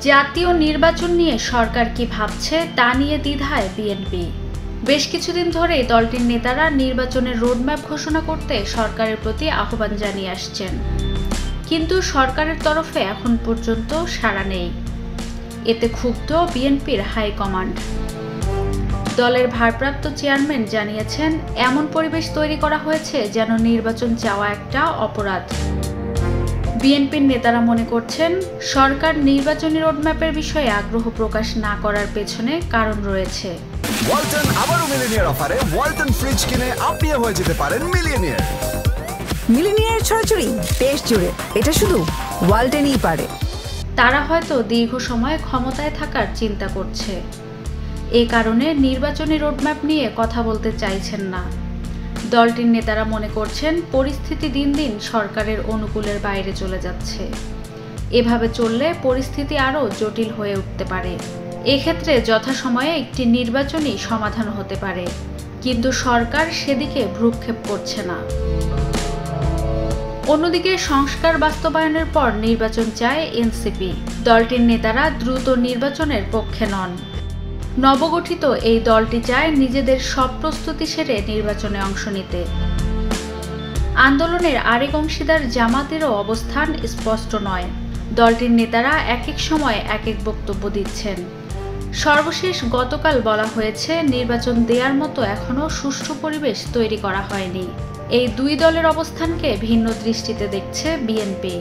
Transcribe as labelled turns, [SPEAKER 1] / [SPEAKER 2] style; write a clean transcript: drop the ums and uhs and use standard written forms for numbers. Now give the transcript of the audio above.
[SPEAKER 1] জাতীয় নির্বাচন নিয়ে সরকার কি ভাবছে তা নিয়ে দ্বিধায় বিএনপি। বেশ কিছুদিন ধরেই দলটির নেতারা নির্বাচনের রোডম্যাপ ঘোষণা করতে সরকারের প্রতি আহ্বান জানিয়ে আসছেন, কিন্তু সরকারের তরফে এখন পর্যন্ত সাড়া নেই। এতে ক্ষুব্ধ বিএনপির হাইকমান্ড। দলের ভারপ্রাপ্ত চেয়ারম্যান জানিয়েছেন, এমন পরিবেশ তৈরি করা হয়েছে যেন নির্বাচন চাওয়া একটা অপরাধ। বিএনপির নেতারা মনে করছেন, সরকার নির্বাচনী রোডম্যাপের বিষয়ে আগ্রহ প্রকাশ না করার পেছনে কারণ রয়েছে।
[SPEAKER 2] ওয়ালটন আবারও মিলিনিয়ার অফারে ওয়ালটন ফ্রিজ কিনে আপনিও হয়ে যেতে পারেন মিলিয়নিয়ার।
[SPEAKER 3] মিলিনিয়ার ছড়াছড়ি দেশ জুড়ে, এটা শুধু ওয়ালটনই পারে।
[SPEAKER 1] তারা হয়তো দীর্ঘ সময় ক্ষমতায় থাকার চিন্তা করছে, এ কারণে নির্বাচনী রোডম্যাপ নিয়ে কথা বলতে চাইছেন না। দলটির নেতারা মনে করছেন, পরিস্থিতি দিন দিন সরকারের অনুকূলের বাইরে চলে যাচ্ছে। এভাবে চললে পরিস্থিতি আরও জটিল হয়ে উঠতে পারে। এক্ষেত্রে যথাসময়ে একটি নির্বাচনী সমাধান হতে পারে, কিন্তু সরকার সেদিকে ভ্রুক্ষেপ করছে না। অন্যদিকে সংস্কার বাস্তবায়নের পর নির্বাচন চায় এনসিপি। দলটির নেতারা দ্রুত নির্বাচনের পক্ষে নন। নবগঠিত এই দলটি চায় নিজেদের সব প্রস্তুতি সেরে নির্বাচনে অংশ নিতে। আন্দোলনের আরেক অংশীদার জামাতেরও অবস্থান স্পষ্ট নয়। দলটির নেতারা এক এক সময় এক এক বক্তব্য দিচ্ছেন। সর্বশেষ গতকাল বলা হয়েছে, নির্বাচন দেওয়ার মতো এখনও সুষ্ঠু পরিবেশ তৈরি করা হয়নি। এই দুই দলের অবস্থানকে ভিন্ন দৃষ্টিতে দেখছে বিএনপি।